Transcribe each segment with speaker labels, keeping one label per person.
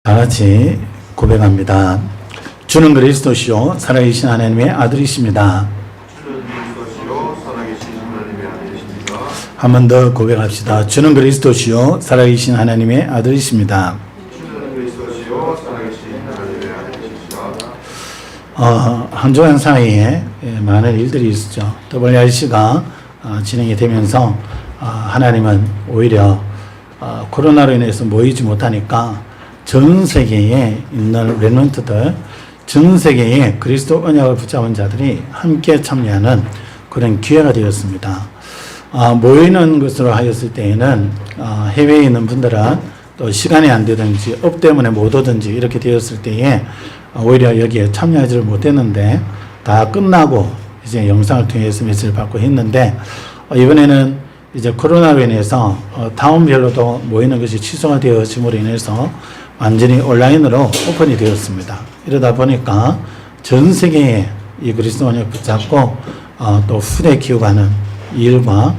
Speaker 1: 다 같이 고백합니다. 주는 그리스도시요 살아계신 하나님의 아들이십니다. 한 번 더 고백합시다. 주는 그리스도시요 살아계신 하나님의 아들이십니다. 한 주간 사이에 많은 일들이 있었죠. WRC가 진행이 되면서 하나님은 오히려 코로나로 인해서 모이지 못하니까 전 세계에 있는 렘넌트들, 전 세계에 그리스도 언약을 붙잡은 자들이 함께 참여하는 그런 기회가 되었습니다. 모이는 것으로 하였을 때에는 해외에 있는 분들은 또 시간이 안 되든지 업 때문에 못 오든지 이렇게 되었을 때에 오히려 여기에 참여하지를 못했는데 다 끝나고 이제 영상을 통해서 메시지를 받고 했는데 이번에는 이제 코로나로 인해서 타운별로도 모이는 것이 취소가 되어짐으로 인해서 완전히 온라인으로 오픈이 되었습니다. 이러다 보니까 전 세계에 이 그리스도 언약 붙잡고 또 후대 키워가는 일과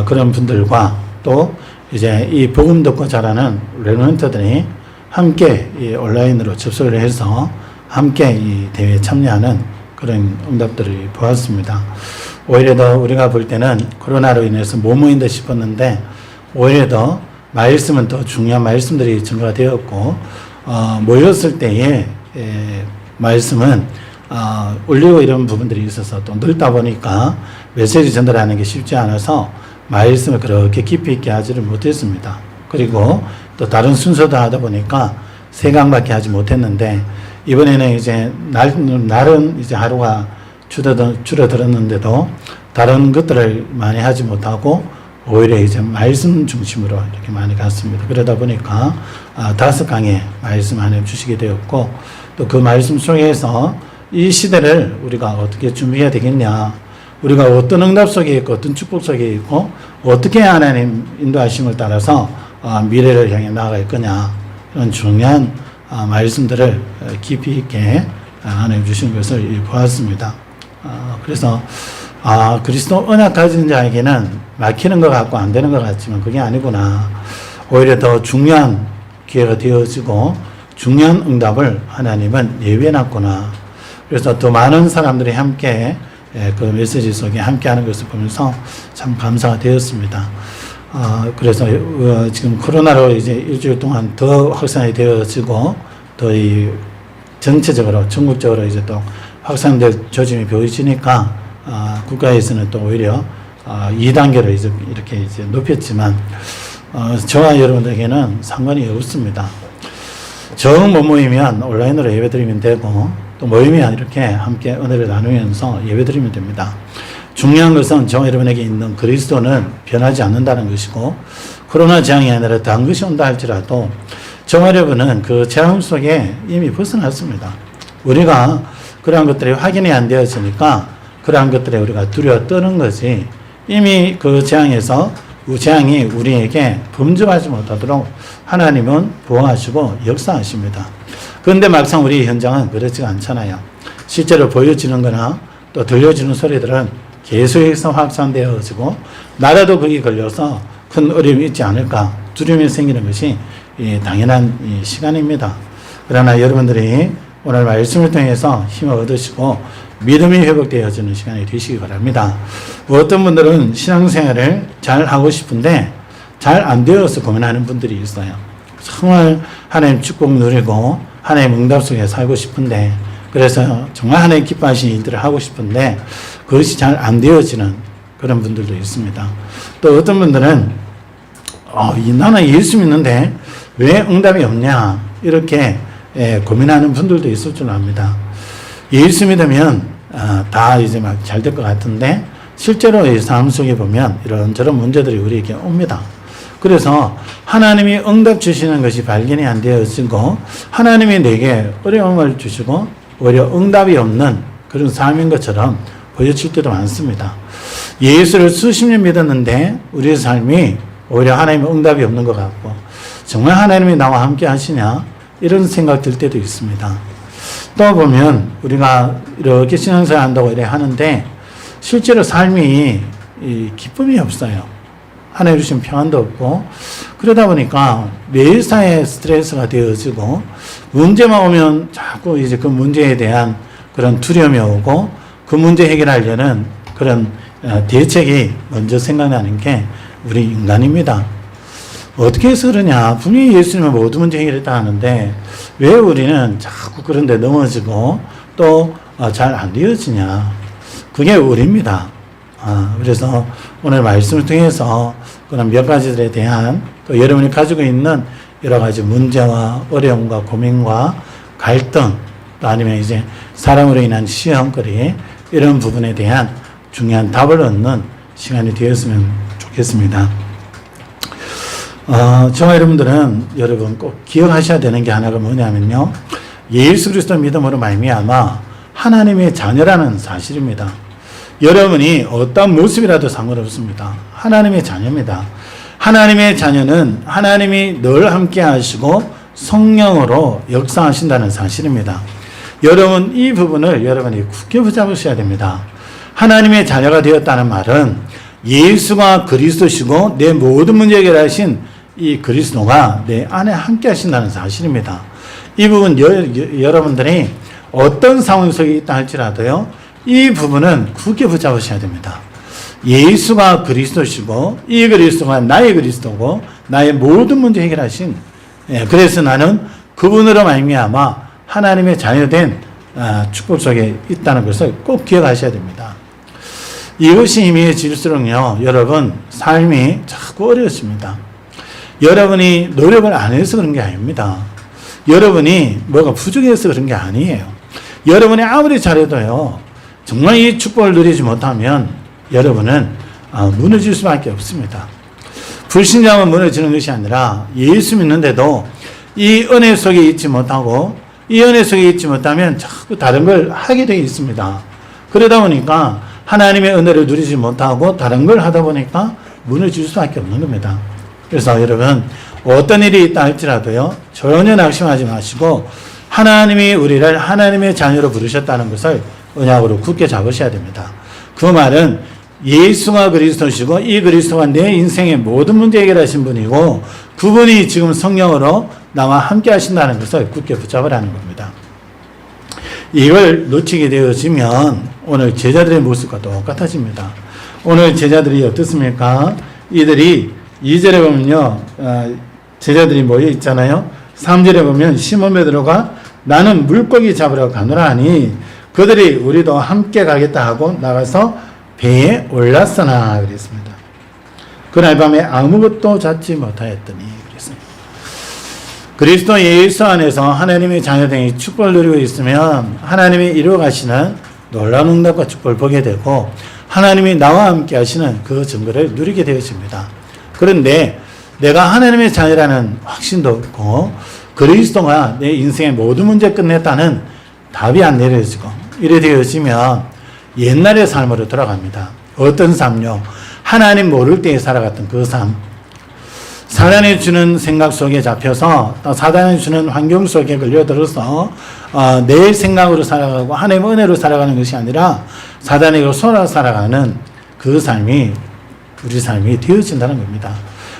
Speaker 1: 그런 분들과 또 이제 이 복음 듣고 자라는 렘넌트들이 함께 이 온라인으로 접속을 해서 함께 이 대회에 참여하는 그런 응답들을 보았습니다. 오히려 더 우리가 볼 때는 코로나로 인해서 못 모인다 싶었는데 오히려 더 말씀은 더 중요한 말씀들이 증거가 되었고 모였을 때에 말씀은 올리고 이런 부분들이 있어서 또 넓다 보니까 메시지 전달하는 게 쉽지 않아서 말씀을 그렇게 깊이 있게 하지를 못했습니다. 그리고 또 다른 순서도 하다 보니까 3강밖에 하지 못했는데 이번에는 이제 날은 이제 하루가 줄어들었는데도 다른 것들을 많이 하지 못하고 오히려 이제 말씀 중심으로 이렇게 많이 갔습니다. 그러다 보니까 5강의 말씀 하나님 주시게 되었고 또 그 말씀 속에서 이 시대를 우리가 어떻게 준비해야 되겠냐, 우리가 어떤 응답 속에 있고 어떤 축복 속에 있고 어떻게 하나님 인도하심을 따라서 미래를 향해 나아갈 거냐, 이런 중요한 말씀들을 깊이 있게 하나님 주신 것을 보았습니다. 그래서 그리스도 언약 가진 자에게는 막히는 것 같고 안 되는 것 같지만 그게 아니구나. 오히려 더 중요한 기회가 되어지고 중요한 응답을 하나님은 예외해놨구나. 그래서 더 많은 사람들이 함께 그 메시지 속에 함께하는 것을 보면서 참 감사가 되었습니다. 그래서 지금 코로나로 이제 일주일 동안 더 확산이 되어지고 더 이 전체적으로 전국적으로 이제 또 확산될 조짐이 보여지니까 국가에서는 또 오히려 2단계로 이제 이렇게 이제 높였지만 저와 여러분들에게는 상관이 없습니다. 정 못 모이면 온라인으로 예배드리면 되고 또 모이면 이렇게 함께 은혜를 나누면서 예배드리면 됩니다. 중요한 것은 저와 여러분에게 있는 그리스도는 변하지 않는다는 것이고 코로나 재앙이 아니라 다른 것이 온다 할지라도 저와 여러분은 그 재앙 속에 이미 벗어났습니다. 우리가 그러한 것들이 확인이 안 되어지니까 그러한 것들에 우리가 두려워 떠는 거지 이미 그 재앙에서 재앙이 우리에게 범접하지 못하도록 하나님은 보호하시고 역사하십니다. 그런데 막상 우리 현장은 그렇지가 않잖아요. 실제로 보여지는 거나 또 들려지는 소리들은 계속해서 확산되어지고 나라도 거기 걸려서 큰 어려움이 있지 않을까 두려움이 생기는 것이 당연한 시간입니다. 그러나 여러분들이 오늘 말씀을 통해서 힘을 얻으시고 믿음이 회복되어지는 시간이 되시기 바랍니다. 어떤 분들은 신앙생활을 잘 하고 싶은데 잘 안 되어서 고민하는 분들이 있어요. 정말 하나님 축복 누리고 하나님 응답 속에 살고 싶은데 그래서 정말 하나님 기뻐하시는 일들을 하고 싶은데 그것이 잘 안 되어지는 그런 분들도 있습니다. 또 어떤 분들은 나는 예수 믿는데 왜 응답이 없냐 이렇게 고민하는 분들도 있을 줄 압니다. 예수 믿으면 다 이제 막 잘 될 것 같은데 실제로 이 삶 속에 보면 이런저런 문제들이 우리에게 옵니다. 그래서 하나님이 응답 주시는 것이 발견이 안 되어지고 하나님이 내게 어려움을 주시고 오히려 응답이 없는 그런 삶인 것처럼 보여질 때도 많습니다. 예수를 수십 년 믿었는데 우리의 삶이 오히려 하나님의 응답이 없는 것 같고 정말 하나님이 나와 함께 하시냐 이런 생각 들 때도 있습니다. 또 보면 우리가 이렇게 신앙생활 한다고 이래 하는데 실제로 삶이 기쁨이 없어요. 하나님 주신 평안도 없고, 그러다 보니까 매일사의 스트레스가 되어지고, 문제만 오면 자꾸 이제 그 문제에 대한 그런 두려움이 오고, 그 문제 해결하려는 그런 대책이 먼저 생각나는 게 우리 인간입니다. 어떻게 해서 그러냐. 분명히 예수님은 모든 문제 해결했다 하는데 왜 우리는 자꾸 그런 데 넘어지고 또 잘 안 되어지냐. 그게 우리입니다. 그래서 오늘 말씀을 통해서 그런 몇 가지들에 대한 또 여러분이 가지고 있는 여러 가지 문제와 어려움과 고민과 갈등 또 아니면 이제 사람으로 인한 시험거리 이런 부분에 대한 중요한 답을 얻는 시간이 되었으면 좋겠습니다. 저와 여러분들은 여러분 꼭 기억하셔야 되는 게 하나가 뭐냐면요. 예수 그리스도 믿음으로 말미암아 하나님의 자녀라는 사실입니다. 여러분이 어떤 모습이라도 상관없습니다. 하나님의 자녀입니다. 하나님의 자녀는 하나님이 늘 함께 하시고 성령으로 역사하신다는 사실입니다. 여러분 이 부분을 여러분이 굳게 붙잡으셔야 됩니다. 하나님의 자녀가 되었다는 말은 예수가 그리스도시고 내 모든 문제 해결하신 이 그리스도가 내 안에 함께 하신다는 사실입니다. 이 부분 여러분들이 어떤 상황 속에 있다 할지라도요. 이 부분은 굳게 붙잡으셔야 됩니다. 예수가 그리스도시고 이 그리스도가 나의 그리스도고 나의 모든 문제 해결하신 그래서 나는 그분으로 말미암아 하나님의 자녀된 축복 속에 있다는 것을 꼭 기억하셔야 됩니다. 이것이 희미해질수록요. 여러분 삶이 자꾸 어려워집니다. 여러분이 노력을 안 해서 그런 게 아닙니다. 여러분이 뭐가 부족해서 그런 게 아니에요. 여러분이 아무리 잘해도요. 정말 이 축복을 누리지 못하면 여러분은 무너질 수밖에 없습니다. 불신자만 무너지는 것이 아니라 예수 믿는데도 이 은혜 속에 있지 못하고 이 은혜 속에 있지 못하면 자꾸 다른 걸 하게 되어 있습니다. 그러다 보니까 하나님의 은혜를 누리지 못하고 다른 걸 하다 보니까 무너질 수밖에 없는 겁니다. 그래서 여러분 어떤 일이 있다 할지라도요. 전혀 낙심하지 마시고 하나님이 우리를 하나님의 자녀로 부르셨다는 것을 언약으로 굳게 잡으셔야 됩니다. 그 말은 예수가 그리스도시고 이 그리스도가 내 인생의 모든 문제 해결하신 분이고 그분이 지금 성령으로 나와 함께 하신다는 것을 굳게 붙잡으라는 겁니다. 이걸 놓치게 되어지면 오늘 제자들의 모습과 똑같아집니다. 오늘 제자들이 어떻습니까? 이들이 2절에 보면요. 제자들이 모여 있잖아요. 3절에 보면 시몬 베드로가 나는 물고기 잡으러 가노라 하니 그들이 우리도 함께 가겠다 하고 나가서 배에 올랐으나 그랬습니다. 그날 밤에 아무것도 잡지 못하였더니 그랬습니다. 그리스도 예수 안에서 하나님의 자녀들이 축복을 누리고 있으면 하나님이 이루어 가시는 놀라운 응답과 축복을 보게 되고 하나님이 나와 함께 하시는 그 증거를 누리게 되어집니다. 그런데 내가 하나님의 자녀라는 확신도 없고 그리스도가 내 인생의 모든 문제 끝냈다는 답이 안 내려지고 이래 되어지면 옛날의 삶으로 돌아갑니다. 어떤 삶요? 하나님 모를 때에 살아갔던 그 삶. 사단이 주는 생각 속에 잡혀서 또 사단이 주는 환경 속에 걸려들어서 내 생각으로 살아가고 하나님의 은혜로 살아가는 것이 아니라 사단에게 속아 살아가는 그 삶이 우리 삶이 되어진다는 겁니다.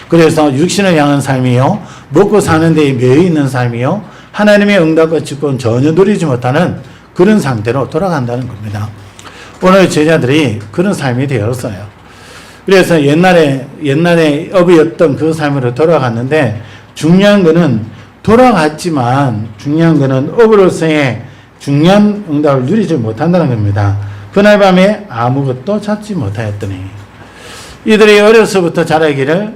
Speaker 1: 그래서 육신을 향한 삶이요. 먹고 사는 데에 매여 있는 삶이요. 하나님의 응답과 축복은 전혀 누리지 못하는 그런 상태로 돌아간다는 겁니다. 오늘 제자들이 그런 삶이 되었어요. 그래서 옛날에 업이었던 그 삶으로 돌아갔는데 중요한 거는 돌아갔지만 중요한 거는 업으로서의 중요한 응답을 누리지 못한다는 겁니다. 그날 밤에 아무것도 찾지 못하였더니 이들이 어려서부터 자라기를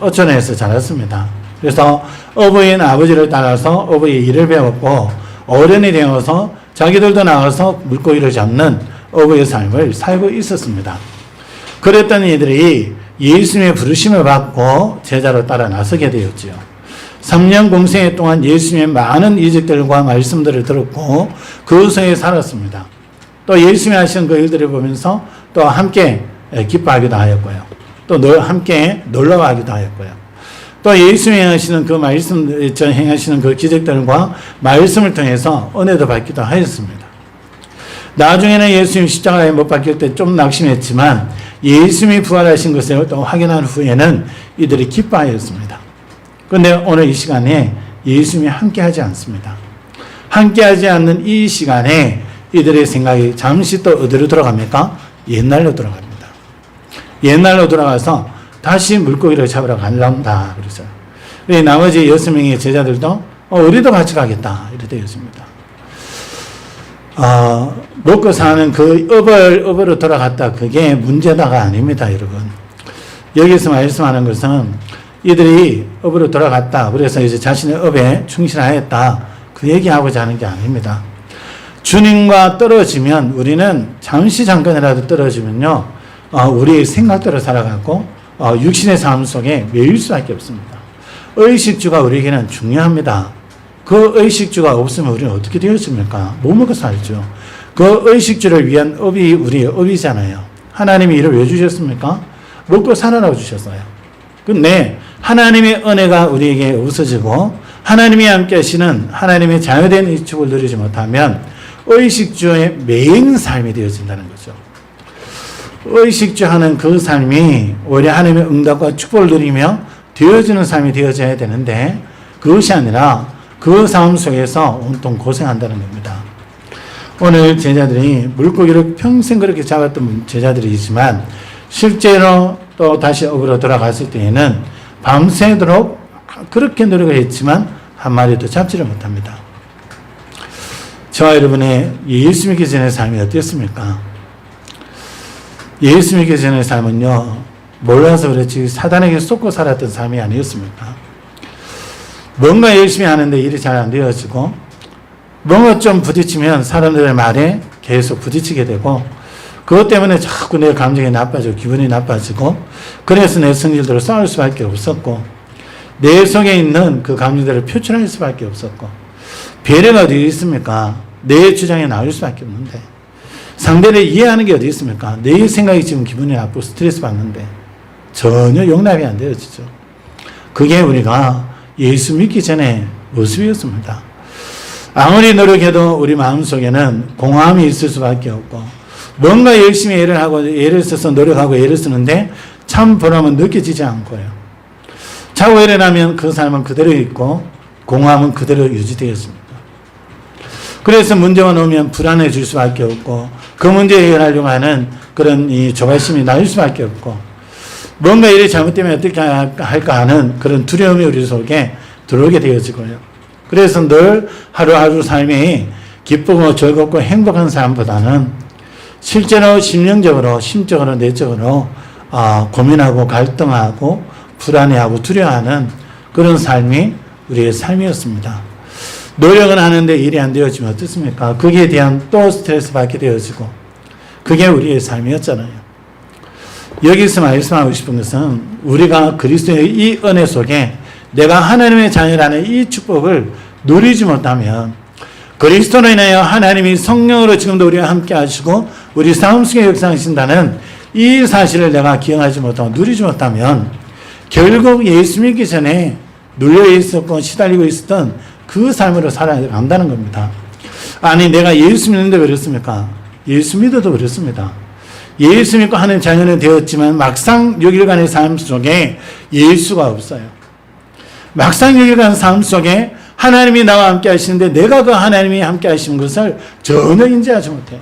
Speaker 1: 어촌에서 자랐습니다. 그래서 어부인 아버지를 따라서 어부의 일을 배웠고 어른이 되어서 자기들도 나가서 물고기를 잡는 어부의 삶을 살고 있었습니다. 그랬던 이들이 예수님의 부르심을 받고 제자로 따라 나서게 되었지요. 3년 공생애 동안 예수님의 많은 이적들과 말씀들을 들었고 그 속에 살았습니다. 또 예수님이 하시는 그 일들을 보면서 또 함께 기뻐하기도 하였고요. 또 함께 놀러가기도 하였고요. 또 예수님이 행하시는 그 말씀, 행하시는 그 기적들과 말씀을 통해서 은혜도 받기도 하였습니다. 나중에는 예수님 십자가에 못 박힐 때 좀 낙심했지만 예수님이 부활하신 것을 또 확인한 후에는 이들이 기뻐하였습니다. 그런데 오늘 이 시간에 예수님이 함께하지 않습니다. 함께하지 않는 이 시간에 이들의 생각이 잠시 또 어디로 돌아갑니까? 옛날로 돌아갑니다. 옛날로 돌아가서 다시 물고기를 잡으러 가려다 그러죠. 나머지 6명의 제자들도 우리도 같이 가겠다 이렇게 되었습니다. 먹고 사는 그 업으로 돌아갔다 그게 문제다가 아닙니다, 여러분. 여기서 말씀하는 것은 이들이 업으로 돌아갔다 그래서 이제 자신의 업에 충실하였다 그 얘기하고자 하는 게 아닙니다. 주님과 떨어지면 우리는 잠깐이라도 떨어지면요 우리의 생각대로 살아가고 육신의 삶 속에 매일 수밖에 없습니다. 의식주가 우리에게는 중요합니다. 그 의식주가 없으면 우리는 어떻게 되었습니까? 못 먹고 살죠. 그 의식주를 위한 업이 우리의 업이잖아요. 하나님이 이를 왜 주셨습니까? 먹고 살아라고 주셨어요. 근데 하나님의 은혜가 우리에게 없어지고 하나님이 함께 하시는 하나님의 자유된 의축을 누리지 못하면 의식주의 매인 삶이 되어진다는 거죠. 의식주하는 그 삶이 오히려 하나님의 응답과 축복을 누리며 되어지는 삶이 되어져야 되는데 그것이 아니라 그 삶 속에서 온통 고생한다는 겁니다. 오늘 제자들이 물고기를 평생 그렇게 잡았던 제자들이지만 실제로 또 다시 업으로 돌아갔을 때에는 밤새도록 그렇게 노력을 했지만 한 마리도 잡지를 못합니다. 저와 여러분의 예수 믿기 전의 삶이 어땠습니까? 예수 믿기 전의 삶은요 몰라서 그렇지 사단에게 쏟고 살았던 삶이 아니었습니까? 뭔가 열심히 하는데 일이 잘 안 되어지고 뭔가 좀 부딪히면 사람들의 말에 계속 부딪히게 되고 그것 때문에 자꾸 내 감정이 나빠지고 기분이 나빠지고 그래서 내 성질대로 싸울 수밖에 없었고 내 속에 있는 그 감정들을 표출할 수밖에 없었고 배려가 어디 있습니까? 내 주장에 나올 수밖에 없는데 상대를 이해하는 게 어디 있습니까? 내 생각이 지금 기분이 나쁘고 스트레스 받는데 전혀 용납이 안 되어지죠. 그게 우리가 예수 믿기 전에 모습이었습니다. 아무리 노력해도 우리 마음속에는 공허함이 있을 수밖에 없고 뭔가 열심히 애를 하고 애를 써서 노력하고 애를 쓰는데 참 보람은 느껴지지 않고요. 자고 일어나면 그 삶은 그대로 있고 공허함은 그대로 유지되었습니다. 그래서 문제가 오면 불안해질 수밖에 없고 그 문제 해결하려고 하는 그런 이 조바심이 날 수밖에 없고 뭔가 일이 잘못되면 어떻게 할까 하는 그런 두려움이 우리 속에 들어오게 되어지고요. 그래서 늘 하루하루 삶이 기쁘고 즐겁고 행복한 삶보다는 실제로 심령적으로 심적으로 내적으로 고민하고 갈등하고 불안해하고 두려워하는 그런 삶이 우리의 삶이었습니다. 노력은 하는데 일이 안 되어지면 어떻습니까? 거기에 대한 또 스트레스 받게 되어지고 그게 우리의 삶이었잖아요. 여기서 말씀하고 싶은 것은 우리가 그리스도의 이 은혜 속에 내가 하나님의 자녀라는 이 축복을 누리지 못하면 그리스도로 인하여 하나님이 성령으로 지금도 우리와 함께 하시고 우리 삶 속에 역사하신다는 이 사실을 내가 기억하지 못하고 누리지 못하면 결국 예수 믿기 전에 눌려 있었고 시달리고 있었던 그 삶으로 살아간다는 겁니다. 아니 내가 예수 믿는데 그렇습니까? 예수 믿어도 그렇습니다. 예수 믿고 하는 자녀는 되었지만 막상 6일간의 삶 속에 예수가 없어요. 막상 6일간 삶 속에 하나님이 나와 함께 하시는데 내가 그 하나님이 함께 하시는 것을 전혀 인지하지 못해요.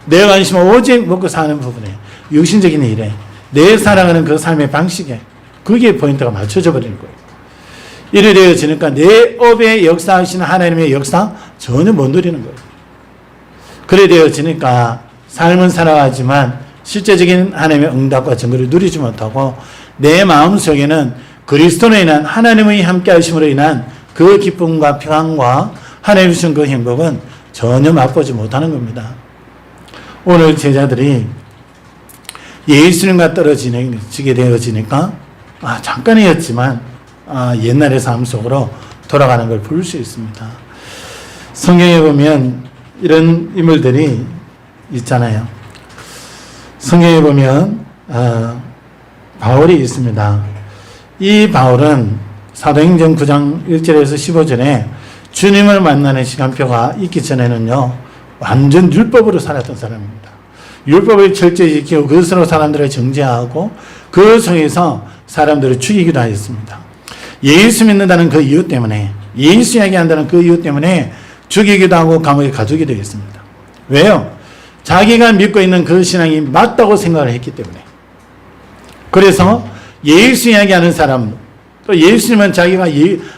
Speaker 1: 내 관심은 오직 먹고 사는 부분에 육신적인 일에 내 살아가는 그 삶의 방식에 그게 포인트가 맞춰져 버리는 거예요. 이래 되어지니까 내 업에 역사하시는 하나님의 역사 전혀 못 누리는 거예요. 그래 되어지니까 삶은 살아가지만 실제적인 하나님의 응답과 증거를 누리지 못하고 내 마음속에는 그리스도로 인한 하나님의 함께 하심으로 인한 그 기쁨과 평안과 하나님 주신 그 행복은 전혀 맛보지 못하는 겁니다. 오늘 제자들이 예수님과 떨어지게 되어지니까 잠깐이었지만 옛날의 삶 속으로 돌아가는 걸 볼 수 있습니다. 성경에 보면 이런 인물들이 있잖아요. 성경에 보면 바울이 있습니다. 이 바울은 사도행전 9장 1절에서 15절에 주님을 만나는 시간표가 있기 전에는요 완전 율법으로 살았던 사람입니다. 율법을 철저히 지키고 그것으로 사람들을 정죄하고 그 속에서 사람들을 죽이기도 하였습니다. 예수 믿는다는 그 이유 때문에, 예수 이야기한다는 그 이유 때문에 죽이기도 하고 감옥에 가두기도 했습니다. 왜요? 자기가 믿고 있는 그 신앙이 맞다고 생각을 했기 때문에. 그래서 예수 이야기하는 사람, 또 예수님은 자기가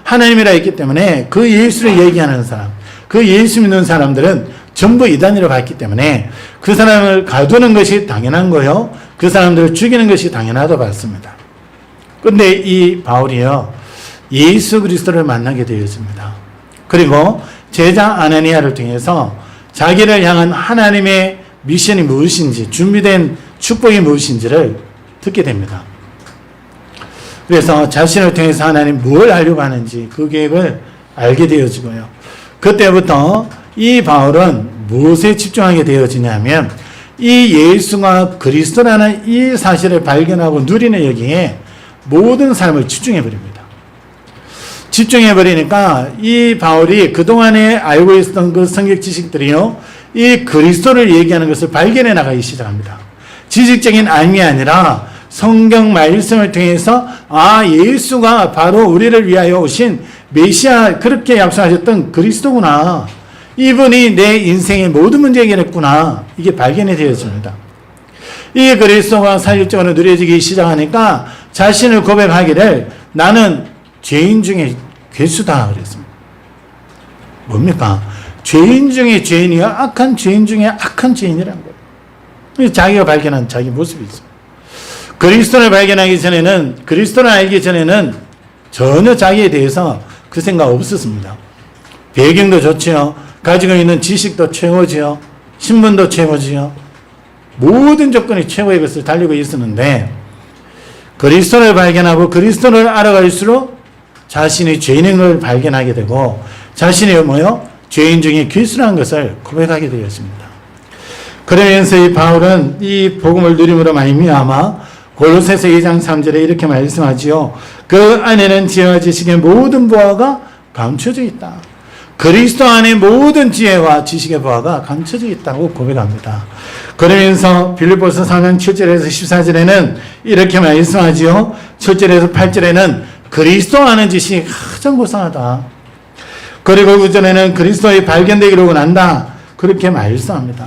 Speaker 1: 하나님이라 했기 때문에 그 예수를 얘기하는 사람, 그 예수 믿는 사람들은 전부 이단으로 봤기 때문에 그 사람을 가두는 것이 당연한 거요. 그 사람들을 죽이는 것이 당연하다고 봤습니다. 그런데 이 바울이요, 예수 그리스도를 만나게 되었습니다. 그리고 제자 아나니아를 통해서 자기를 향한 하나님의 미션이 무엇인지, 준비된 축복이 무엇인지를 듣게 됩니다. 그래서 자신을 통해서 하나님 뭘 하려고 하는지 그 계획을 알게 되어지고요. 그때부터 이 바울은 무엇에 집중하게 되어지냐면 이 예수가 그리스도라는 이 사실을 발견하고 누리는 여기에 모든 삶을 집중해 버립니다. 집중해 버리니까 이 바울이 그동안에 알고 있었던 그 성경 지식들이요, 이 그리스도를 얘기하는 것을 발견해 나가기 시작합니다. 지식적인 알미 아니라 성경 말씀을 통해서 예수가 바로 우리를 위하여 오신 메시아, 그렇게 약속하셨던 그리스도구나, 이분이 내 인생의 모든 문제 해결했구나, 이게 발견이 되었습니다. 이 그리스도가 사실적으로 누려지기 시작하니까 자신을 고백하기를 나는 죄인 중에 괴수다 그랬습니다. 뭡니까? 죄인 중에 죄인이요, 악한 죄인 중에 악한 죄인이라는 거예요. 자기가 발견한 자기 모습이 있습니다. 그리스도를 발견하기 전에는, 그리스도를 알기 전에는 전혀 자기에 대해서 그 생각 없었습니다. 배경도 좋지요, 가지고 있는 지식도 최고지요, 신분도 최고지요, 모든 조건이 최고의 것을 달리고 있었는데 그리스도를 발견하고 그리스도를 알아갈수록 자신이 죄인인 걸 발견하게 되고 자신이 죄인 중에 괴수라는 것을 고백하게 되었습니다. 그러면서 이 바울은 이 복음을 누림으로 말미암아 골로새서 2장 3절에 이렇게 말씀하지요. 그 안에는 지혜와 지식의 모든 보화가 감춰져 있다. 그리스도 안에 모든 지혜와 지식의 보화가 감춰져 있다고 고백합니다. 그러면서 빌립보서 4장 7절에서 14절에는 이렇게 말씀하지요. 7절에서 8절에는 그리스도 아는 지식이 가장 고상하다. 그리고 그 전에는 그리스도의 발견되기로 난다. 그렇게 말씀합니다.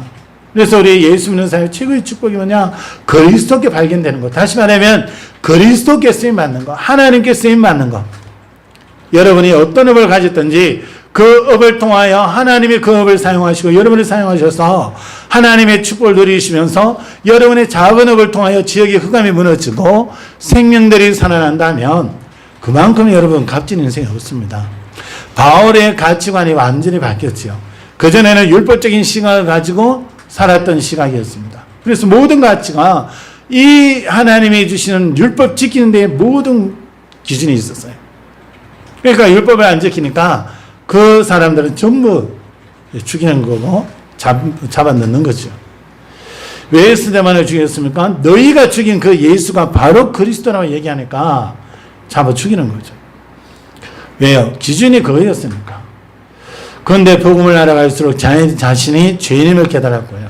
Speaker 1: 그래서 우리 예수 믿는 사람의 최고의 축복이 뭐냐? 그리스도께 발견되는 것. 다시 말하면 그리스도께 쓰임받는 것, 하나님께 쓰임받는 것. 여러분이 어떤 업을 가졌든지 그 업을 통하여 하나님이 그 업을 사용하시고 여러분을 사용하셔서 하나님의 축복을 누리시면서 여러분의 작은 업을 통하여 지역의 흑암이 무너지고 생명들이 살아난다면 그만큼 여러분 값진 인생이 없습니다. 바울의 가치관이 완전히 바뀌었죠. 그전에는 율법적인 시각을 가지고 살았던 시각이었습니다. 그래서 모든 가치가 이 하나님이 주시는 율법 지키는 데에 모든 기준이 있었어요. 그러니까 율법을 안 지키니까 그 사람들은 전부 죽이는 거고 잡아 넣는 거죠. 왜 스데반을 죽였습니까? 너희가 죽인 그 예수가 바로 그리스도라고 얘기하니까 잡아 죽이는 거죠. 왜요? 기준이 그거였으니까. 그런데 복음을 알아갈수록 자신이 죄인임을 깨달았고요.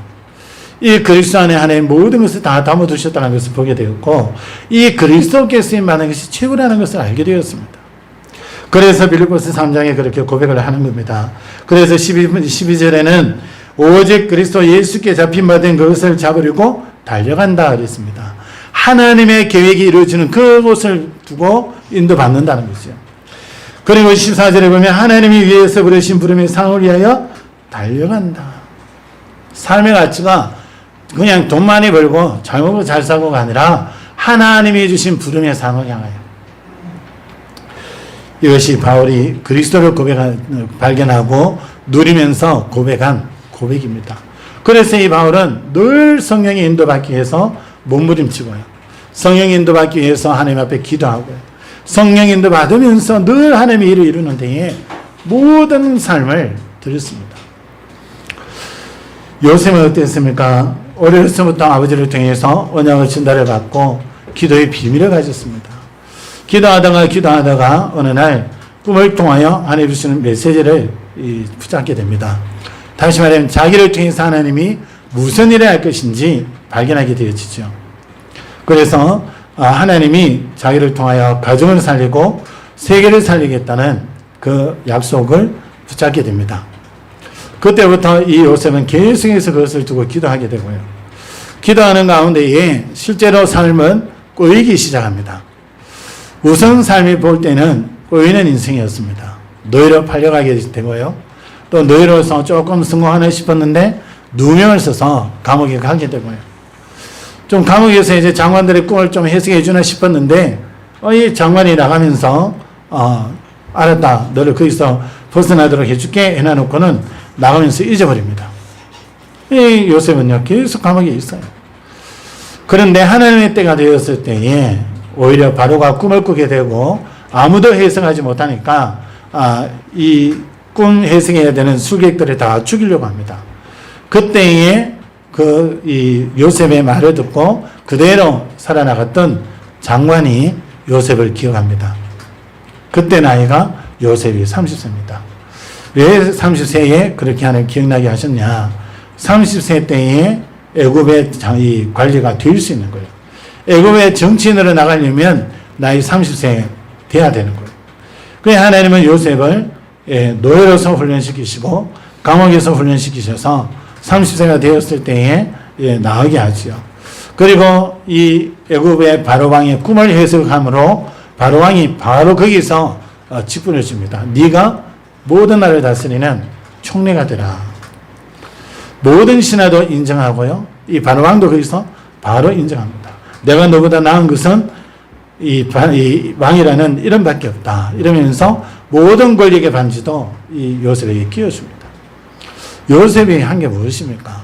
Speaker 1: 이 그리스도 안에 하나님 모든 것을 다 담아두셨다는 것을 보게 되었고 이 그리스도께 쓰임받는 것이 최고라는 것을 알게 되었습니다. 그래서 빌립보서 3장에 그렇게 고백을 하는 겁니다. 그래서 12절에는 오직 그리스도 예수께 잡힌 바 된 그것을 잡으려고 달려간다 그랬습니다. 하나님의 계획이 이루어지는 그곳을 두고 인도받는다는 거죠. 그리고 14절에 보면 하나님이 위에서 부르신 부름의 상을 위하여 달려간다. 삶의 가치가 그냥 돈 많이 벌고 잘 먹고 잘 살고가 아니라 하나님이 주신 부름의 상을 향하여. 이것이 바울이 그리스도를 발견하고 누리면서 고백한 고백입니다. 그래서 이 바울은 늘 성령의 인도받기 위해서 몸부림치고요. 성령 인도받기 위해서 하나님 앞에 기도하고요. 성령 인도받으면서 늘 하나님의 일을 이루는 데에 모든 삶을 드렸습니다. 요셉은 어땠습니까? 어려서부터 아버지를 통해서 언약의 전달을 받고 기도의 비밀을 가졌습니다. 기도하다가 어느 날 꿈을 통하여 하나님 주시는 메시지를 붙잡게 됩니다. 다시 말하면 자기를 통해서 하나님이 무슨 일을 할 것인지 발견하게 되어지죠. 그래서 하나님이 자기를 통하여 가정을 살리고 세계를 살리겠다는 그 약속을 붙잡게 됩니다. 그때부터 이 요셉은 계속해서 그것을 두고 기도하게 되고요. 기도하는 가운데에 실제로 삶은 꼬이기 시작합니다. 우선 삶이 볼 때는 꼬이는 인생이었습니다. 노예로 팔려가게 되고요. 또 노예로서 조금 성공하나 싶었는데 누명을 써서 감옥에 가게 되고요. 좀 감옥에서 이제 장관들의 꿈을 좀 해석해 주나 싶었는데 이 장관이 나가면서 알았다. 너를 거기서 벗어나도록 해줄게 해놔놓고는 나가면서 잊어버립니다. 이 요셉은요 계속 감옥에 있어요. 그런데 하나님의 때가 되었을 때에 오히려 바로가 꿈을 꾸게 되고 아무도 해석하지 못하니까 이 꿈 해석해야 되는 술객들을 다 죽이려고 합니다. 그때에 이 요셉의 말을 듣고 그대로 살아나갔던 장관이 요셉을 기억합니다. 그때 나이가 요셉이 30세입니다. 왜 30세에 그렇게 하나님 기억나게 하셨냐? 30세 때에 애굽의 관리가 될 수 있는 거예요. 애굽의 정치인으로 나가려면 나이 30세 돼야 되는 거예요. 그래서 하나님은 요셉을 노예로서 훈련시키시고 감옥에서 훈련시키셔서 30세가 되었을 때에 나오게 하지요. 그리고 이 애굽의 바로왕의 꿈을 해석함으로 바로왕이 바로 거기서 직분을 줍니다. 네가 모든 나라를 다스리는 총리가 되라. 모든 신하도 인정하고요. 이 바로왕도 거기서 바로 인정합니다. 내가 너보다 나은 것은 이 왕이라는 이름밖에 없다. 이러면서 모든 권력의 반지도 이 요셉에게 끼워줍니다. 요셉이 한 게 무엇입니까?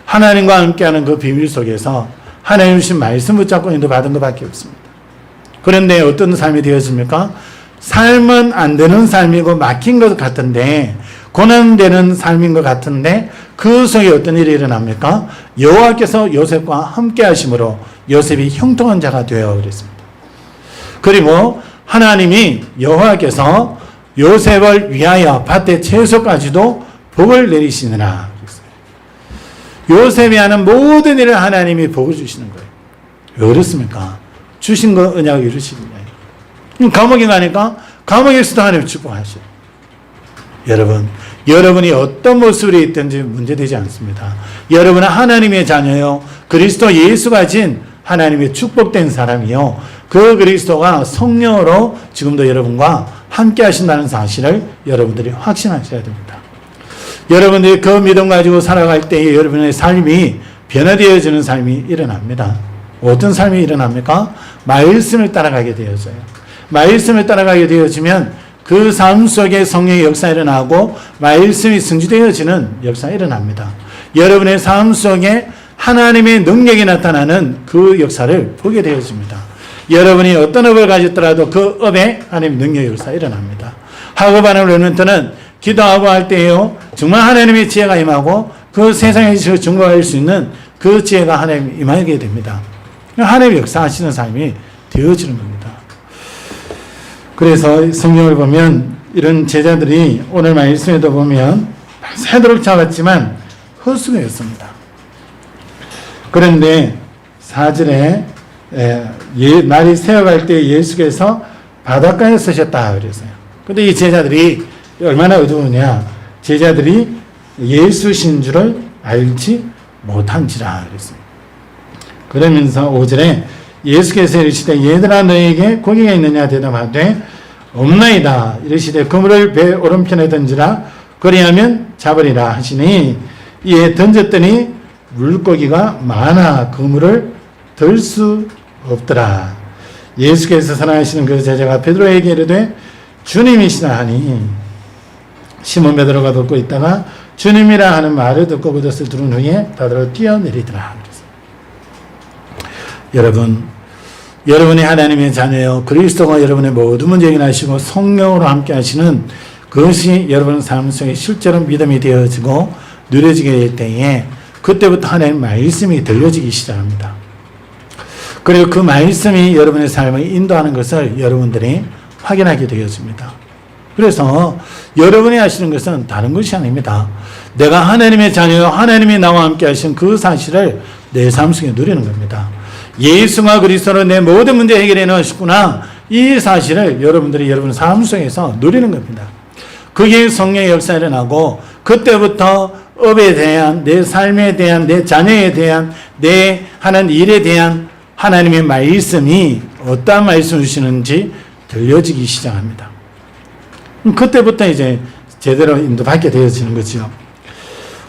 Speaker 1: 하나님과 함께하는 그 비밀 속에서 하나님 주신 말씀 붙잡고 인도받은 것밖에 없습니다. 그런데 어떤 삶이 되었습니까? 삶은 안 되는 삶이고 막힌 것 같은데 고난되는 삶인 것 같은데 그 속에 어떤 일이 일어납니까? 여호와께서 요셉과 함께 하심으로 요셉이 형통한 자가 되어 그랬습니다. 그리고 하나님이 여호와께서 요셉을 위하여 밭의 채소까지도 복을 내리시느라 그랬어요. 요셉이 하는 모든 일을 하나님이 복을 주시는 거예요. 왜 그렇습니까? 주신 거 언약을 이루시는 거예요. 감옥에 가니까 감옥에서도 하나님 축복하셔요. 여러분, 여러분이 어떤 모습으로 있든지 문제되지 않습니다. 여러분은 하나님의 자녀요. 그리스도 예수가 진 하나님의 축복된 사람이요. 그 그리스도가 성령으로 지금도 여러분과 함께 하신다는 사실을 여러분들이 확신하셔야 됩니다. 여러분들이 그 믿음 가지고 살아갈 때에 여러분의 삶이 변화되어지는 삶이 일어납니다. 어떤 삶이 일어납니까? 말씀을 따라가게 되어져요. 말씀을 따라가게 되어지면 그 삶 속에 성령의 역사가 일어나고 말씀이 성취되어지는 역사가 일어납니다. 여러분의 삶 속에 하나님의 능력이 나타나는 그 역사를 보게 되어집니다. 여러분이 어떤 업을 가졌더라도 그 업에 하나님의 능력의 역사가 일어납니다. 하급하는 렘넌트는 기도하고 할 때에요. 정말 하나님의 지혜가 임하고 그 세상에서 증거할 수 있는 그 지혜가 하나님 임하게 됩니다. 하나님의 역사하시는 삶이 되어지는 겁니다. 그래서 성경을 보면 이런 제자들이 오늘 말씀에도 보면 새도록 잡았지만 헛수고였습니다. 그런데 4절에 날이 새어갈 때 예수께서 바닷가에 서셨다 그랬어요. 근데 이 제자들이 얼마나 어두우냐. 제자들이 예수신 줄을 알지 못한지라 그랬어요. 그러면서 5절에 예수께서 이르시되 얘들아 너에게 고기가 있느냐 대답하되 없나이다. 이르시되 그물을 배 오른편에 던지라 그리하면 잡으리라 하시니 이에 던졌더니 물고기가 많아 그물을 들 수 없더라. 예수께서 선하시는 그 제자가 베드로에게 이르되 주님이시라 하니 시몬 베드로가 듣고 있다가 주님이라 하는 말을 듣고 그것을 들은 후에 바다로 뛰어내리더라. 여러분이 하나님의 자녀요. 그리스도가 여러분의 모든 문제 해결하시고 성령으로 함께 하시는 그것이 여러분 삶 속에 실제로 믿음이 되어지고 누려지게 될 때에 그때부터 하나님의 말씀이 들려지기 시작합니다. 그리고 그 말씀이 여러분의 삶을 인도하는 것을 여러분들이 확인하게 되어집니다. 그래서 여러분이 하시는 것은 다른 것이 아닙니다. 내가 하나님의 자녀요, 하나님이 나와 함께 하신 그 사실을 내 삶 속에 누리는 겁니다. 예수가 그리스도로 내 모든 문제 해결해 놓으셨구나. 이 사실을 여러분들이 여러분 삶 속에서 누리는 겁니다. 그게 성령의 역사가 일어나고 그때부터 업에 대한, 내 삶에 대한, 내 자녀에 대한, 내 하는 일에 대한 하나님의 말씀이 어떠한 말씀을 주시는지 들려지기 시작합니다. 그때부터 이제 제대로 인도받게 되어지는 거죠.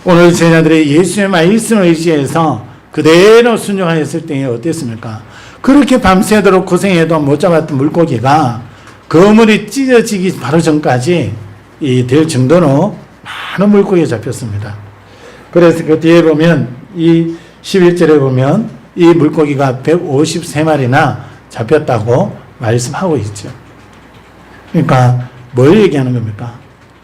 Speaker 1: 오늘 제자들이 예수의 말씀을 의지해서 그대로 순종하였을 때 어땠습니까? 그렇게 밤새도록 고생해도 못 잡았던 물고기가 그물이 찢어지기 바로 전까지 될 정도로 많은 물고기가 잡혔습니다. 그래서 그 뒤에 보면 이 11절에 보면 이 물고기가 153마리나 잡혔다고 말씀하고 있죠. 그러니까 뭘 얘기하는 겁니까?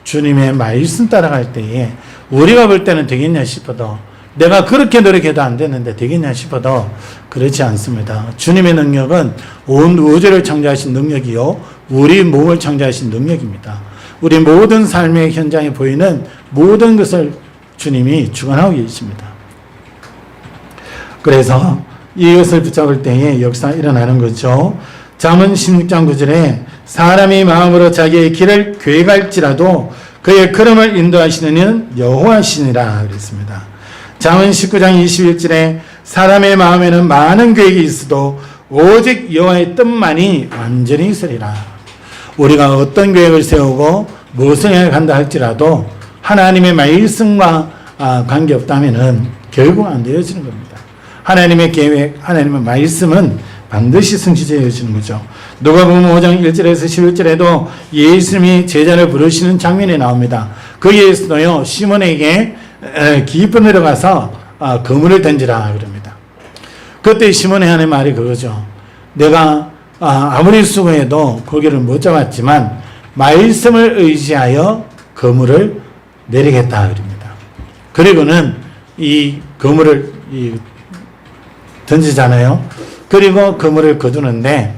Speaker 1: 주님의 말씀 따라갈 때에 우리가 볼 때는 되겠냐 싶어도 내가 그렇게 노력해도 안 되는데 되겠냐 싶어도 그렇지 않습니다. 주님의 능력은 온 우주를 창조하신 능력이요 우리 몸을 창조하신 능력입니다. 우리 모든 삶의 현장에 보이는 모든 것을 주님이 주관하고 계십니다. 그래서 이것을 붙잡을 때에 역사가 일어나는 거죠. 잠언 16장 9절에 사람이 마음으로 자기의 길을 계획할지라도 그의 걸음을 인도하시는 이는 여호와시니라 그랬습니다. 잠언 19장 21절에 사람의 마음에는 많은 계획이 있어도 오직 여호와의 뜻만이 완전히 있으리라. 우리가 어떤 계획을 세우고 무엇을 해간다 할지라도 하나님의 말씀과 관계없다면 결국 안 되어지는 겁니다. 하나님의 계획, 하나님의 말씀은 반드시 성취되어지는 거죠. 누가복음 5장 1절에서 11절에도 예수님이 제자를 부르시는 장면이 나옵니다. 거기에서도요 시몬에게 깊이 내려가서 그물을 던지라 그럽니다. 그때 시몬이 하는 말이 그거죠. 내가 아무리 수고해도 고기를 못 잡았지만 말씀을 의지하여 그물을 내리겠다 그럽니다. 그리고는 이 그물을 던지잖아요. 그리고 그물을 거두는데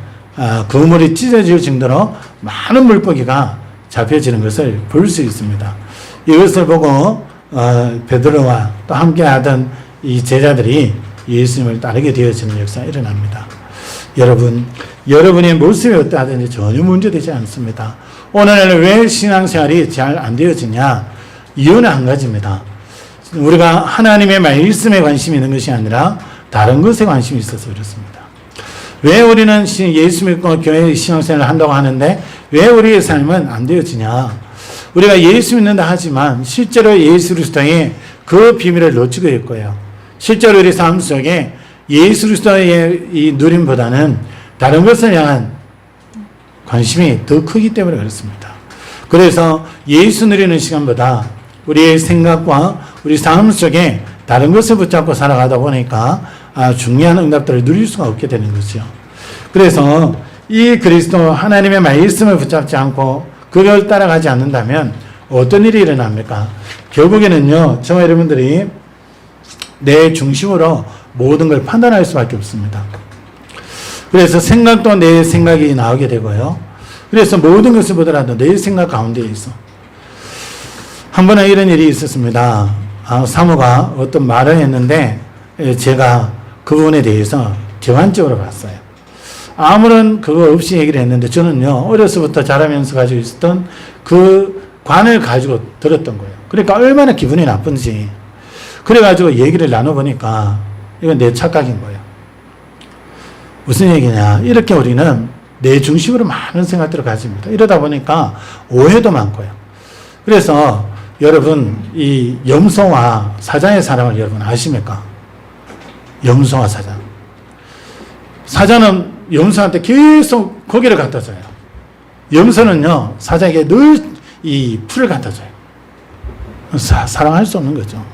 Speaker 1: 그물이 찢어질 정도로 많은 물고기가 잡혀지는 것을 볼 수 있습니다. 이것을 보고 베드로와 또 함께하던 이 제자들이 예수님을 따르게 되어지는 역사가 일어납니다. 여러분, 여러분의 모습이 어떠하든지 전혀 문제되지 않습니다. 오늘날 왜 신앙생활이 잘 안 되어지냐? 이유는 한 가지입니다. 우리가 하나님의 말씀에 관심이 있는 것이 아니라 다른 것에 관심이 있어서 그렇습니다. 왜 우리는 예수 믿고 교회 신앙생활을 한다고 하는데 왜 우리의 삶은 안 되어지냐? 우리가 예수 믿는다 하지만 실제로 예수 그리스도의 그 비밀을 놓치고 있고요. 실제로 우리 삶 속에 예수 그리스도의 이 누림보다는 다른 것을 향한 관심이 더 크기 때문에 그렇습니다. 그래서 예수 누리는 시간보다 우리의 생각과 우리 삶 속에 다른 것을 붙잡고 살아가다 보니까 중요한 응답들을 누릴 수가 없게 되는 거죠. 그래서 이 그리스도 하나님의 말씀을 붙잡지 않고 그걸 따라가지 않는다면 어떤 일이 일어납니까? 결국에는요, 저와 여러분들이 내 중심으로 모든 걸 판단할 수밖에 없습니다. 그래서 생각도 내 생각이 나오게 되고요. 그래서 모든 것을 보더라도 내 생각 가운데 있어. 한 번은 이런 일이 있었습니다. 사모가 어떤 말을 했는데 제가 그 부분에 대해서 객관적으로 봤어요. 아무런 그거 없이 얘기를 했는데 저는요 어려서부터 자라면서 가지고 있었던 그 관을 가지고 들었던 거예요. 그러니까 얼마나 기분이 나쁜지. 그래가지고 얘기를 나눠보니까 이건 내 착각인 거예요. 무슨 얘기냐? 이렇게 우리는 내 중심으로 많은 생각들을 가집니다. 이러다 보니까 오해도 많고요. 그래서 여러분 이 염소와 사자의 사랑을 여러분 아십니까? 염소와 사자. 사자는 염소한테 계속 고기를 갖다 줘요. 염소는요 사자에게 늘 이 풀을 갖다 줘요. 사랑할 수 없는 거죠.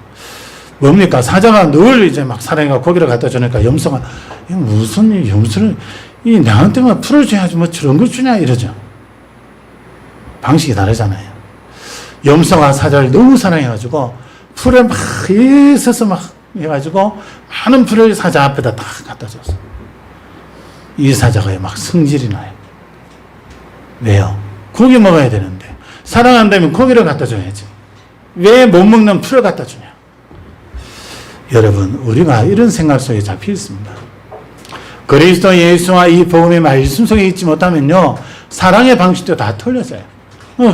Speaker 1: 뭡니까? 사자가 늘 이제 막 사랑해가 고기를 갖다 주니까 염소가 무슨 염소를 나한테만 풀을 줘야지 뭐 저런 걸 주냐 이러죠. 방식이 다르잖아요. 염소가 사자를 너무 사랑해가지고 풀을 막 있어서 막 해가지고 많은 풀을 사자 앞에다 딱 갖다 줬어. 이 사자가 막 성질이 나요. 왜요? 고기 먹어야 되는데 사랑한다면 고기를 갖다 줘야지. 왜 못 먹는 풀을 갖다 주냐? 여러분, 우리가 이런 생각 속에 잡혀 있습니다. 그리스도 예수와 이 복음의 말씀 속에 있지 못하면요, 사랑의 방식도 다 틀려져요.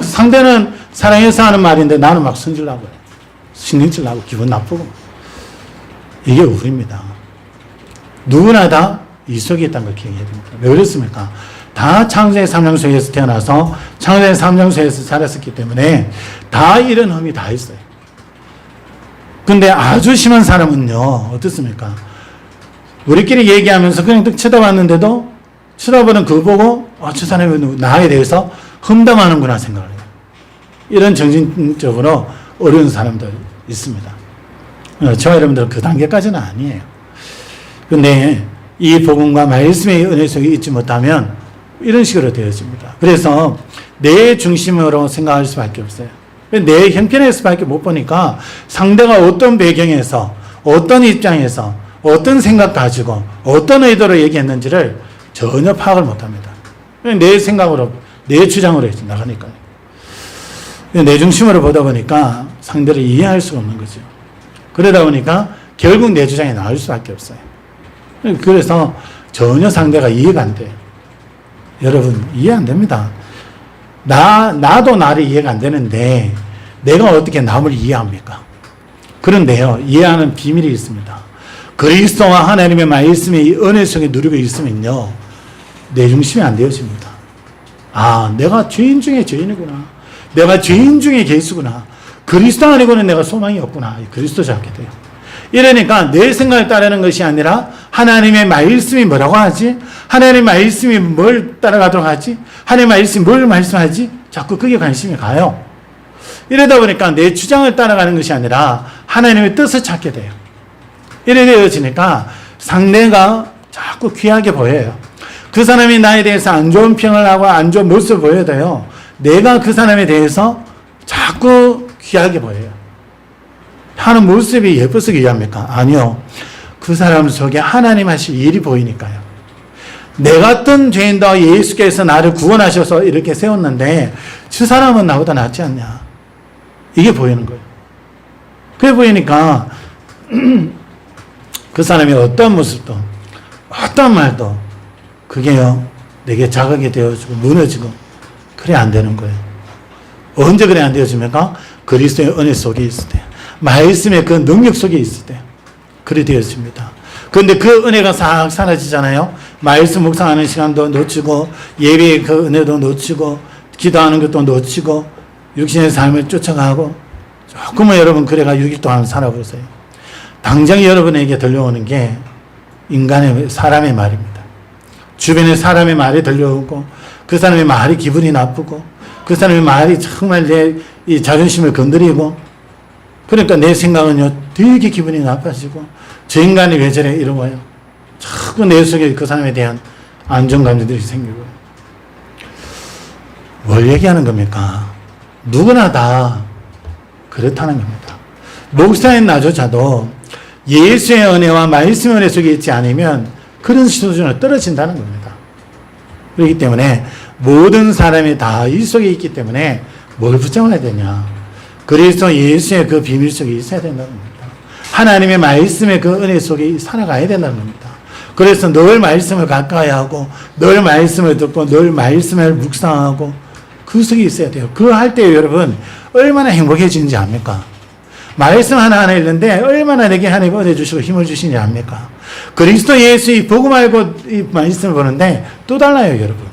Speaker 1: 상대는 사랑해서 하는 말인데 나는 막 성질나고 그래. 신경질나고 기분 나쁘고. 이게 우리입니다. 누구나 다 이 속에 있다는 걸 기억해야 됩니다. 왜 그렇습니까? 다 창세의 3장 속에서 태어나서 창세의 3장 속에서 자랐었기 때문에 다 이런 흠이 다 있어요. 근데 아주 심한 사람은요, 어떻습니까? 우리끼리 얘기하면서 그냥 딱 쳐다봤는데도 쳐다보는 그거 보고 저 사람이 나에 대해서 험담하는구나 생각을 해요. 이런 정신적으로 어려운 사람들 있습니다. 저와 여러분들 그 단계까지는 아니에요. 근데 이 복음과 말씀의 은혜 속에 있지 못하면 이런 식으로 되어집니다. 그래서 내 중심으로 생각할 수밖에 없어요. 내 형편의 수밖에 못 보니까 상대가 어떤 배경에서 어떤 입장에서 어떤 생각 가지고 어떤 의도로 얘기했는지를 전혀 파악을 못합니다. 내 생각으로 내 주장으로 나가니까요. 내 중심으로 보다 보니까 상대를 이해할 수가 없는 거죠. 그러다 보니까 결국 내 주장이 나올 수밖에 없어요. 그래서 전혀 상대가 이해가 안 돼요. 여러분, 이해 안 됩니다. 나도 나를 이해가 안 되는데 내가 어떻게 남을 이해합니까? 그런데요, 이해하는 비밀이 있습니다. 그리스도와 하나님의 말씀이 은혜 속에 누리고 있으면요, 내 중심이 안 되어집니다. 아, 내가 죄인 중에 죄인이구나. 내가 죄인 중에 개수구나. 그리스도 아니고는 내가 소망이 없구나. 그리스도 잡게 돼요. 이러니까 내 생각을 따르는 것이 아니라 하나님의 말씀이 뭐라고 하지? 하나님의 말씀이 뭘 따라가도록 하지? 하나님의 말씀이 뭘 말씀하지? 자꾸 그게 관심이 가요. 이러다 보니까 내 주장을 따라가는 것이 아니라 하나님의 뜻을 찾게 돼요. 이래 되어지니까 상대가 자꾸 귀하게 보여요. 그 사람이 나에 대해서 안 좋은 평을 하고 안 좋은 모습을 보여도요, 내가 그 사람에 대해서 자꾸 귀하게 보여요. 하는 모습이 예뻐서 귀합니까? 아니요. 그 사람 속에 하나님 하실 일이 보이니까요. 내 같은 죄인도 예수께서 나를 구원하셔서 이렇게 세웠는데 저 사람은 나보다 낫지 않냐. 이게 보이는 거예요. 그게 보이니까 그 사람이 어떤 모습도 어떤 말도 그게요, 내게 자극이 되어지고 무너지고 그래 안 되는 거예요. 언제 그래 안 되어집니까? 그리스도의 은혜 속에 있을 때, 말씀의 그 능력 속에 있을 때 그래 되어집니다. 그런데 그 은혜가 싹 사라지잖아요. 말씀 묵상하는 시간도 놓치고 예배의 그 은혜도 놓치고 기도하는 것도 놓치고 육신의 삶을 쫓아가고 조금은 여러분 그래가 6일 동안 살아보세요. 당장 여러분에게 들려오는 게 인간의 사람의 말입니다. 주변에 사람의 말이 들려오고 그 사람의 말이 기분이 나쁘고 그 사람의 말이 정말 내 이 자존심을 건드리고 그러니까 내 생각은요 되게 기분이 나빠지고 저 인간이 왜 저래 이러고요. 자꾸 내 속에 그 사람에 대한 안정감들이 생기고. 뭘 얘기하는 겁니까? 누구나 다 그렇다는 겁니다. 목사인 나조차도 예수의 은혜와 말씀의 은혜 속에 있지 않으면 그런 수준으로 떨어진다는 겁니다. 그렇기 때문에 모든 사람이 다 이 속에 있기 때문에 뭘 붙잡아야 되냐. 그리스도 예수의 그 비밀 속에 있어야 된다는 겁니다. 하나님의 말씀의 그 은혜 속에 살아가야 된다는 겁니다. 그래서 늘 말씀을 가까이 하고 늘 말씀을 듣고 늘 말씀을 묵상하고 그 속에 있어야 돼요. 그거 할 때 여러분 얼마나 행복해지는지 압니까? 말씀 하나하나 읽는데 얼마나 내게 하나님 은혜 주시고 힘을 주시는지 압니까? 그리스도 예수의 복음 알고 이 말씀을 보는데 또 달라요, 여러분.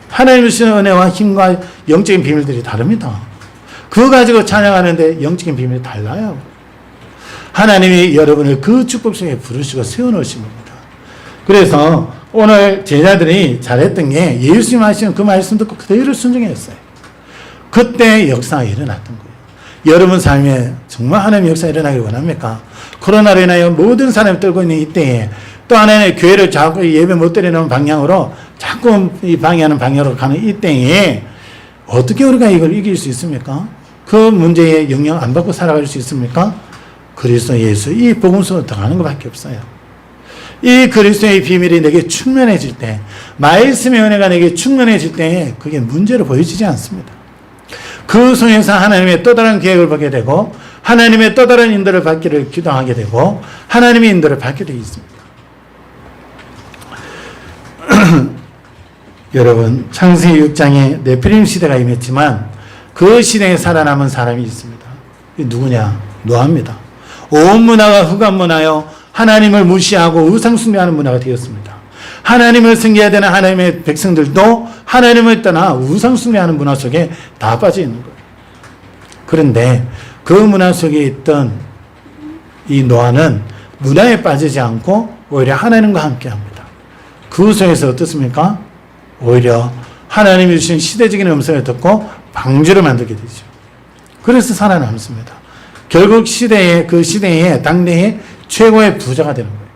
Speaker 1: 하나님 주시는 은혜와 힘과 영적인 비밀들이 다릅니다. 그거 가지고 찬양하는데 영적인 비밀이 달라요. 하나님이 여러분을 그 축복 속에 부르시고 세워놓으신 겁니다. 그래서 오늘 제자들이 잘했던 게 예수님 하시는 그 말씀 듣고 그대로 순종했어요. 그때 역사가 일어났던 거예요. 여러분 삶에 정말 하나님의 역사가 일어나길 원합니까? 코로나로 인하여 모든 사람이 떨고 있는 이때에 또 하나는 교회를 자꾸 예배 못 드리는 방향으로 자꾸 이 방해하는 방향으로 가는 이때에 어떻게 우리가 이걸 이길 수 있습니까? 그 문제에 영향 안 받고 살아갈 수 있습니까? 그리스도 예수, 이 복음 속으로 들어가는 것밖에 없어요. 이 그리스도의 비밀이 내게 충만해질 때, 말씀의 은혜가 내게 충만해질 때 그게 문제로 보여지지 않습니다. 그 속에서 하나님의 또 다른 계획을 보게 되고 하나님의 또 다른 인도를 받기를 기도하게 되고 하나님의 인도를 받게 되어 있습니다. 여러분, 창세기 6장에 네피림 시대가 임했지만 그 시대에 살아남은 사람이 있습니다. 누구냐? 노아입니다. 온 문화가 흑암 문화요, 하나님을 무시하고 우상숭배하는 문화가 되었습니다. 하나님을 섬겨야 되는 하나님의 백성들도 하나님을 떠나 우상숭배하는 문화 속에 다 빠져 있는 거예요. 그런데 그 문화 속에 있던 이 노아는 문화에 빠지지 않고 오히려 하나님과 함께 합니다. 그 속에서 어떻습니까? 오히려 하나님이 주신 시대적인 음성을 듣고 방주를 만들게 되죠. 그래서 살아남습니다. 결국 그 시대에 당대의 최고의 부자가 되는 거예요.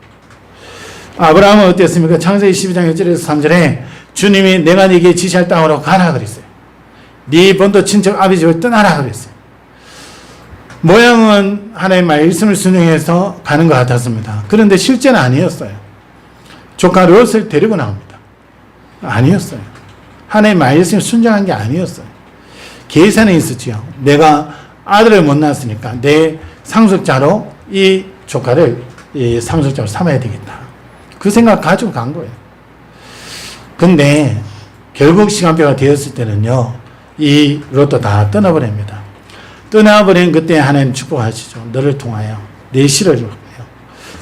Speaker 1: 아브라함은 어땠습니까? 창세기 12장 1절에서 3절에 주님이 내가 네게 지시할 땅으로 가라 그랬어요. 네 본토 친척 아비 집을 떠나라 그랬어요. 모양은 하나님의 말씀을 순종해서 가는 것 같았습니다. 그런데 실제는 아니었어요. 조카 롯을 데리고 나옵니다. 아니었어요. 하나님의 말씀을 순종한 게 아니었어요. 계산이 있었지요. 내가 아들을 못 낳았으니까 내 상속자로 이 조카를 상속자로 삼아야 되겠다. 그 생각 가지고 간 거예요. 근데 결국 시간표가 되었을 때는요, 이 롯도 다 떠나버립니다. 떠나버린 그때 하나님 축복하시죠. 너를 통하여 내 씨를 해요.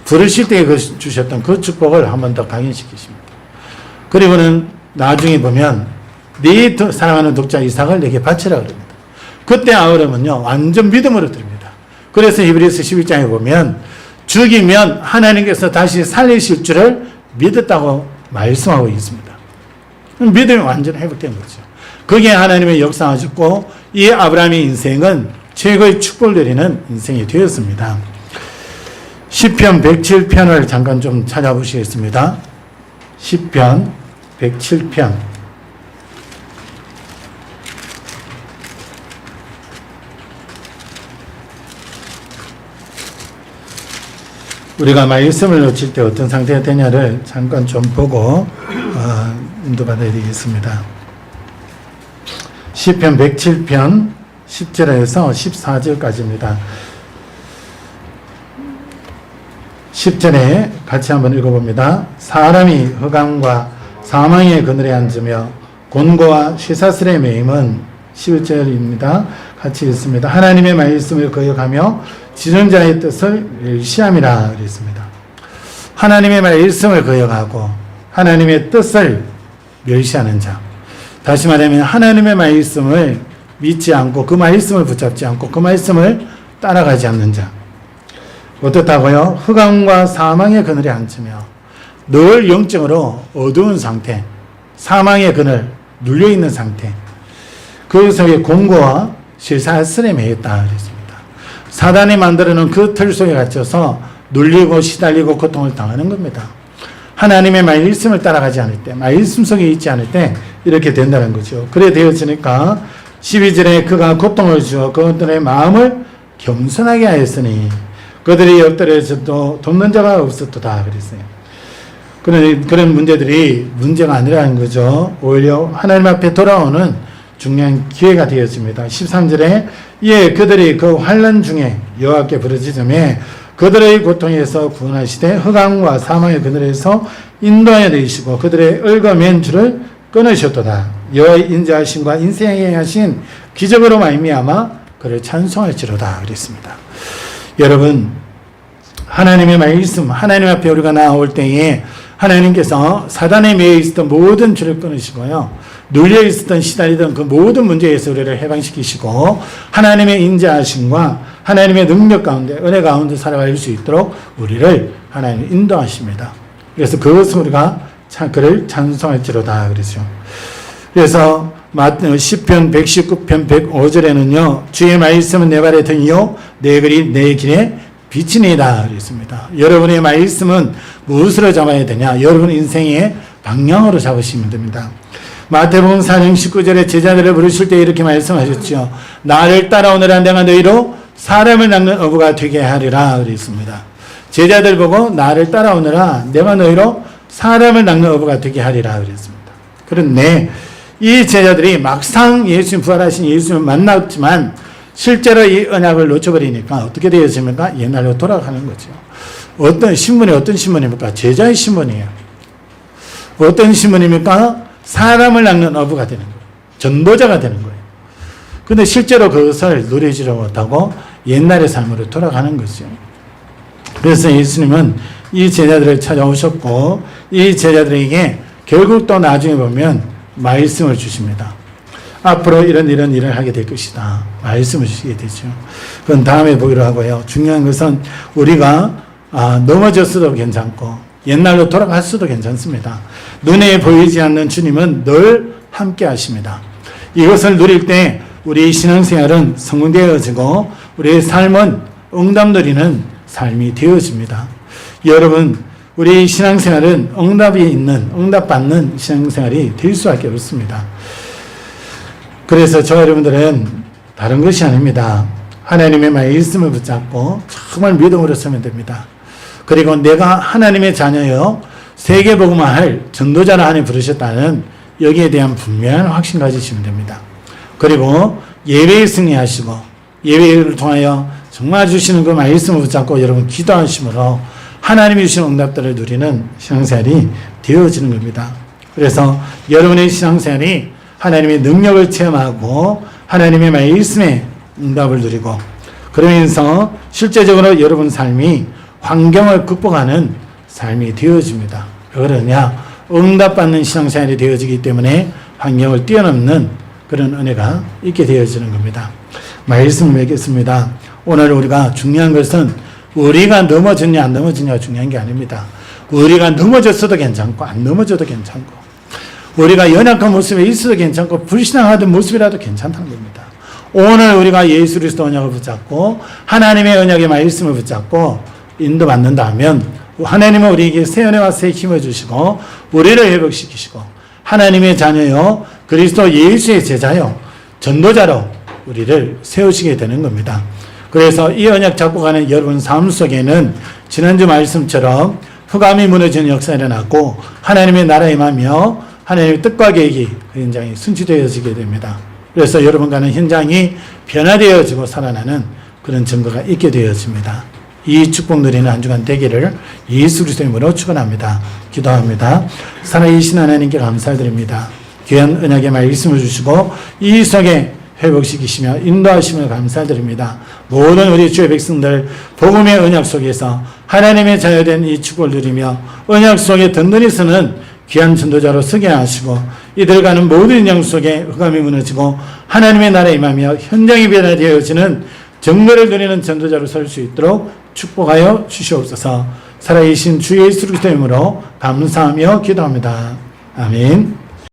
Speaker 1: 부르실 때 주셨던 그 축복을 한 번 더 강인시키십니다. 그리고는 나중에 보면 네 사랑하는 독자 이삭을 내게 바치라 그럽니다. 그때 아브라함은요 완전 믿음으로 드립니다. 그래서 히브리서 11장에 보면 죽이면 하나님께서 다시 살리실 줄을 믿었다고 말씀하고 있습니다. 믿음이 완전 회복된 거죠. 그게 하나님의 역사하셨고 이 아브라함의 인생은 최고의 축복을 누리는 인생이 되었습니다. 시편 107편을 잠깐 좀 찾아보시겠습니다. 시편 107편. 우리가 말씀을 놓칠 때 어떤 상태가 되냐를 잠깐 좀 보고 인도받아야 되겠습니다. 시편 107편 10절에서 14절까지입니다. 10절에 같이 한번 읽어봅니다. 사람이 흑암과 사망의 그늘에 앉으며 곤고와 쇠사슬에 매임은 11절입니다. 같이 읽습니다. 하나님의 말씀을 거역하며 지존자의 뜻을 멸시함이라 그랬습니다. 하나님의 말씀을 거역하고 하나님의 뜻을 멸시하는 자. 다시 말하면 하나님의 말씀을 믿지 않고 그 말씀을 붙잡지 않고 그 말씀을 따라가지 않는 자. 어떻다고요? 흑암과 사망의 그늘에 앉으며 늘 영적으로 어두운 상태, 사망의 그늘, 눌려있는 상태, 그 속에 공고와 쇠사슬에 매였다 그랬습니다. 사단이 만들어놓은 그 틀 속에 갇혀서 눌리고 시달리고 고통을 당하는 겁니다. 하나님의 말씀을 따라가지 않을 때, 말씀 속에 있지 않을 때 이렇게 된다는 거죠. 그래 되어지니까 12절에 그가 고통을 주어 그들의 마음을 겸손하게 하였으니 그들이 엎드려져도 돕는 자가 없었도다 그랬어요. 그런 문제들이 문제가 아니라는 거죠. 오히려 하나님 앞에 돌아오는 중요한 기회가 되었습니다. 13절에 이에 그들이 그 환난 중에 여호와께 부르짖으매 그들의 고통에서 구원하시되 흑암과 사망의 그늘에서 인도하여 내시고 그들의 얽어맨 줄을 끊으셨도다. 여호와의 인자하심과 인생에 하신 기적으로 말미암아 그를 찬송할지로다 그랬습니다. 여러분, 하나님의 말씀, 하나님 앞에 우리가 나올 때에 하나님께서 사단에 매여 있었던 모든 줄을 끊으시고요, 눌려 있었던 시달리던 그 모든 문제에서 우리를 해방시키시고 하나님의 인자하심과 하나님의 능력 가운데 은혜 가운데 살아갈 수 있도록 우리를 하나님 인도하십니다. 그래서 그것을 우리가 그를 찬송할지로다 그러죠. 그래서 시편 119편 105절에는요 주의 말씀은 내 발의 등이요 내 글이 내 길에 빛이니이다 그랬습니다. 여러분의 말씀은 무엇으로 잡아야 되냐? 여러분 인생의 방향으로 잡으시면 됩니다. 마태복음 4장 19절에 제자들을 부르실 때 이렇게 말씀하셨죠. 나를 따라오느라 내가 너희로 사람을 낚는 어부가 되게 하리라 그랬습니다. 제자들 보고 나를 따라오느라 내가 너희로 사람을 낚는 어부가 되게 하리라 그랬습니다. 그런데 이 제자들이 막상 예수님, 부활하신 예수님을 만났지만 실제로 이 언약을 놓쳐버리니까 어떻게 되어집니까? 옛날로 돌아가는 거죠. 어떤 신분입니까? 제자의 신분이에요. 어떤 신분입니까? 사람을 낚는 어부가 되는 거예요. 전도자가 되는 거예요. 근데 실제로 그것을 누리지를 못하고 옛날의 삶으로 돌아가는 거죠. 그래서 예수님은 이 제자들을 찾아오셨고 이 제자들에게 결국 또 나중에 보면 말씀을 주십니다. 앞으로 이런 일을 하게 될 것이다. 말씀을 주시게 되죠. 그건 다음에 보기로 하고요. 중요한 것은 우리가 넘어졌어도 괜찮고 옛날로 돌아갈 수도 괜찮습니다. 눈에 보이지 않는 주님은 늘 함께 하십니다. 이것을 누릴 때 우리 신앙생활은 성공되어지고 우리의 삶은 응답 누리는 삶이 되어집니다. 여러분, 우리 신앙생활은 응답받는 신앙생활이 될 수밖에 없습니다. 그래서 저 여러분들은 다른 것이 아닙니다. 하나님의 말씀을 붙잡고 정말 믿음으로 서면 됩니다. 그리고 내가 하나님의 자녀여 세계복음을 할 전도자를 하나님 부르셨다는 여기에 대한 분명한 확신 가지시면 됩니다. 그리고 예배에 승리하시고 예배를 통하여 정말 주시는 그 말씀을 붙잡고 여러분 기도하심으로 하나님이 주시는 응답들을 누리는 신앙생활이 되어지는 겁니다. 그래서 여러분의 신앙생활이 하나님의 능력을 체험하고 하나님의 말씀에 응답을 누리고 그러면서 실제적으로 여러분 삶이 환경을 극복하는 삶이 되어집니다. 왜 그러냐? 응답받는 신앙생활이 되어지기 때문에 환경을 뛰어넘는 그런 은혜가 있게 되어지는 겁니다. 말씀을 맺겠습니다. 오늘 우리가 중요한 것은 우리가 넘어졌냐 안 넘어졌냐가 중요한 게 아닙니다. 우리가 넘어졌어도 괜찮고 안 넘어져도 괜찮고 우리가 연약한 모습에 있어도 괜찮고 불신앙하던 모습이라도 괜찮다는 겁니다. 오늘 우리가 예수 그리스도 언약을 붙잡고 하나님의 언약의 말씀을 붙잡고 인도받는다면 하나님은 우리에게 새 은혜와 새 힘을 주시고 우리를 회복시키시고 하나님의 자녀요 그리스도 예수의 제자요 전도자로 우리를 세우시게 되는 겁니다. 그래서 이 언약 잡고 가는 여러분 삶 속에는 지난주 말씀처럼 흑암이 무너지는 역사가 일어나고 하나님의 나라에 임하며 하나님의 뜻과 계획이 그 현장이 순치되어지게 됩니다. 그래서 여러분과는 현장이 변화되어지고 살아나는 그런 증거가 있게 되어집니다. 이 축복 누리는 한 주간 되기를 예수 그리스도의 이름으로 축원합니다. 기도합니다. 살아계신 하나님께 감사드립니다. 귀한 언약의 말씀을 주시고 이 속에 회복시키시며 인도하심을 감사드립니다. 모든 우리 주의 백성들 복음의 언약 속에서 하나님의 자녀된 이 축복을 누리며 언약 속에 든든히 서는 귀한 전도자로 서게 하시고 이들 가는 모든 현장 속에 흑암이 무너지고 하나님의 나라에 임하며 현장이 변화되어지는 정거를 누리는 전도자로 설 수 있도록 축복하여 주시옵소서. 살아계신 주 예수 그리스도의 이름으로 감사하며 기도합니다. 아멘.